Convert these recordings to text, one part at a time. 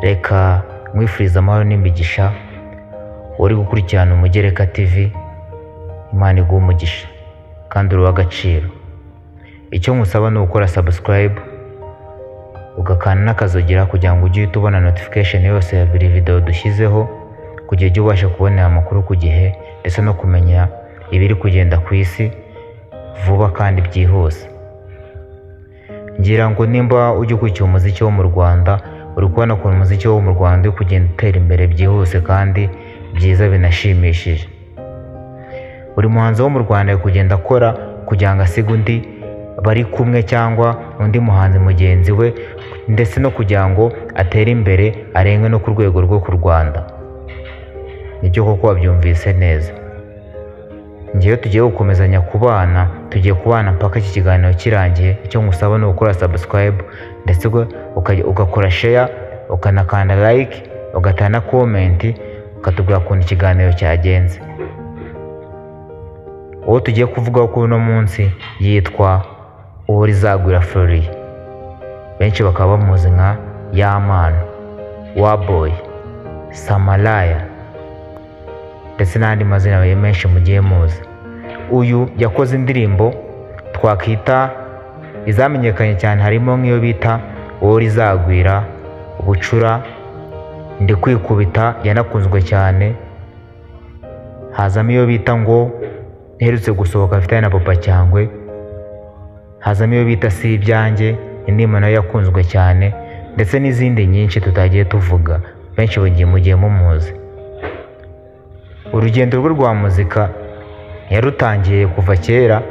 Reka mwifuriza amahoro n'imigisha uri gukurikirana Umugereka TV. Imana iguhe umugisha kandi uri uw'agaciro. Icyo nkusaba ni ugukora subscribe ugakanda n'akazogera kugira ngo ujye tubona notification yose ya buri video dushyizeho, kugira ujye ubasha kubona amakuru ku gihe ndetse no kumenya ibiri kugenda ku isi vuba kandi byihuse. Ngira ngo nimba ujye ukurikira umuziki wo mu Rwanda, uri kubona ko umuziki wo mu Rwanda uri kugenda utera imbere byihuse kandi byiza binashimishije. Buri muhanzi wo mu Rwanda ari kugenda akora kugira ngo asige undi bari kumwe cyangwa undi muhanzi mugenzi we, ndetse no kugira ngo atere imbere arenge no ku rwego rwo ku Rwanda. Nibyo koko wabyumvise neza. Ngiye tugiye gukomezanya kubana, tugiye kubana mpaka iki kiganiro kirangiye. Icyo ngusaba ni gukora subscribe ndetse ugakora share, ukanakanda like, ugatana comment, ukatubwira ukuntu ikiganiro cyagenze. Uwo tugiye kuvugaho kuri uno munsi yitwa Uworizagwira Florie, benshi bakaba bamuzi nka Yamano, Waboy, Samalaya ndetse n'andi mazina menshi mugiye muzi. Uyu yakoze indirimbo twakwita izamenyekanye cyane, harimo nk'iyo bita Uworizagwira, Bucura, Ndi kwikubita yanakunzwe cyane. Hazamo iyo bita ngo iherutse gusohoka afite na Papa Cyangwe. Hazamo iyo bita Si ibyanjye, indirimbo nayo yakunzwe cyane, ndetse n'izindi nyinshi tutagiye tuvuga, benshi mugiye mumuzi. Urugendo rwe rwa muzika yarutangiye kuva kera.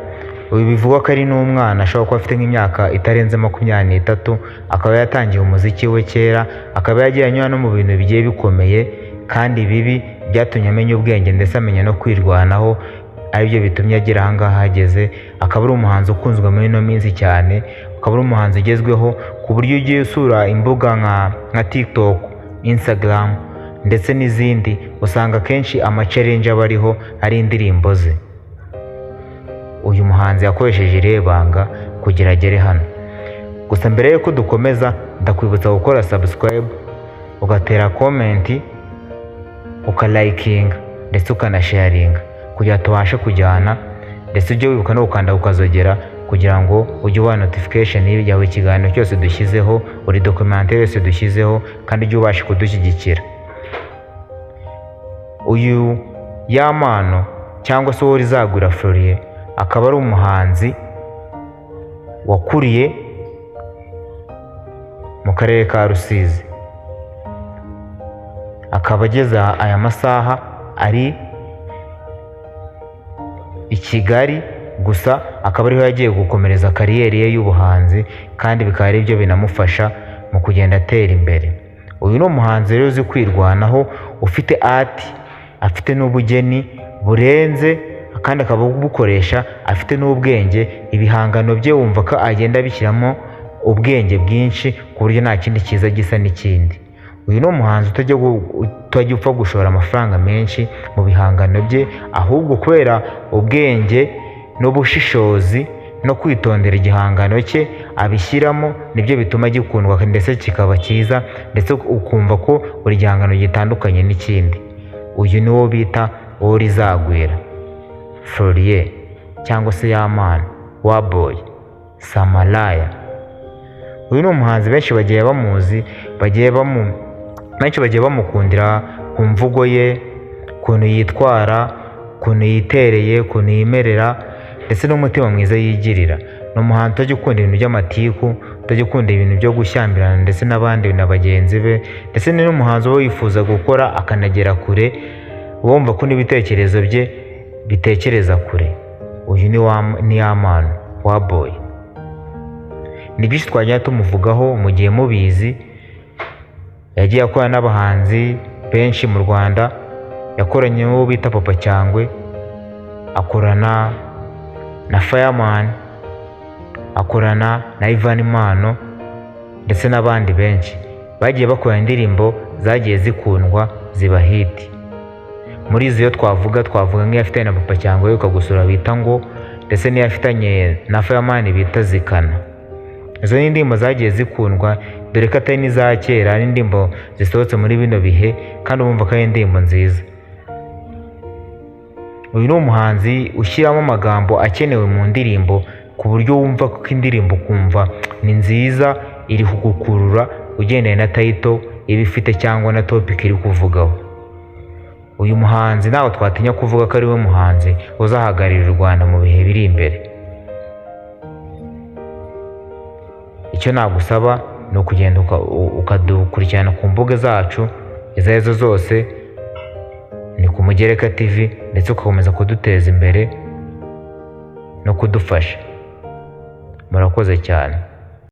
Uyu bivugwa ko ari n'umwana, ashobora kuba afite nk'imyaka itarenze 23, akaba yatangiye umuziki we kera, akaba yagiye anyura no mu bintu bigiye bikomeye kandi bibi byatumye amenya ubwenge ndetse amenya no kwirwanaho, aribyo bitumye agera aha ngaha ageze. Akaba ari umuhanzi ukunzwe muri ino minsi cyane, akaba ari umuhanzi ugezweho ku buryo ugiye usura imbuga nka TikTok, Instagram ndetse n'izindi, usanga kenshi ama-challenge aba ariho ari indirimbo ze. Uyu muhanzi yakoresheje irebanga kugira agere hano. Gusa mbere yuko dukomeza, ndakwibutsa gukora subscribe, ugatera comment, ukalikinga ndetse ukanasharinga kugira tubashe kujyana, ndetse ujye wibuka no gukanda ukazogera kugira ngo ujye ubona notification yawe ikiganiro cyose dushyizeho, buri documentaire yose dushyizeho, kandi ujye ubasha kudushyigikira. Uyu Yamano cyangwa se Uworizagwira Florie akaba ari umuhanzi wakuriye mu karere ka Rusizi, akaba ageze aya masaha ari i Kigali. Gusa akaba ariho yagiye gukomereza kariyeri ye y'ubuhanzi, kandi bikaba ari byo binamufasha mu kugenda atera imbere. Uyu ni umuhanzi rero uzi kwirwanaho, ufite art, afite n'ubugeni burenze, kandi akaba bukoresha afite n'ubwenge. Ibihangano bye wumva ko agenda bishyiramo ubwenge bwinshi ku buryo nta kindi cyiza gisa n'ikindi. Uyu ni umuhanzi utajya upfa gushora amafaranga menshi mu bihangano bye, ahubwo kubera ubwenge n'ubushishozi no kwitondera igihangano cye abishyiramo, nibyo bituma gikundwa ndetse kikaba cyiza, ndetse ukumva ko buri gihangano gitandukanye n'ikindi. Uyu ni wo bita Uworizagwira Florie cyangwa se Yamano, Waboy, Samalaya. Uyu ni umuhanzi benshi bagiye bamuzi, benshi bagiye bamukundira ku mvugo ye, ukuntu yitwara, ukuntu yitereye, ukuntu yimerera, ndetse n'umutima mwiza yigirira. Ni umuhanzi utajya ukunda ibintu by'amatiku, utajya ukunda ibintu byo gushyambirana ndetse n'abandi na bagenzi be, ndetse ni n'umuhanzi uba yifuza gukora akanagera kure, wumva ko n'ibitekerezo bye bitekereza kure. Uyu ni Yamano, Waboy. Ni byinshi twajya tumuvugaho mugiye mubizi. Yagiye akorana n'abahanzi benshi mu Rwanda, yakoranye n'uwo bita Papa Cyangwe, akorana na Fireman, akorana na Ivan Impano ndetse n'abandi benshi. Bagiye bakora indirimbo zagiye zikundwa ziba hit. Muri izo yo twavuga nk'iyo afite na Papa Cyangwe ukagusura bita ngo, ndetse n'iyo afitanye na Fireman bita Zikana. Izo ni indirimbo zagiye zikundwa dore ko atari n'iza kera, ari indirimbo zisohotse muri bino bihe kandi wumva ko ari indirimbo nziza. Uyu ni umuhanzi ushyiramo amagambo akenewe mu ndirimbo ku buryo wumva ko indirimbo ukumva ni nziza, iri kugukurura ugendeye na title iba ifite cyangwa na topic iri kuvugaho. Uyu muhanzi ntawe twatinya kuvuga ko ari we muhanzi uzahagararira u Rwanda mu bihe biri imbere. Icyo nagusaba ni ukugenda ukadukurikirana ku mbuga zacu izo arizo zose, ni ku Mugereka TV, ndetse ugakomeza kuduteza imbere no kudufasha. Murakoze cyane.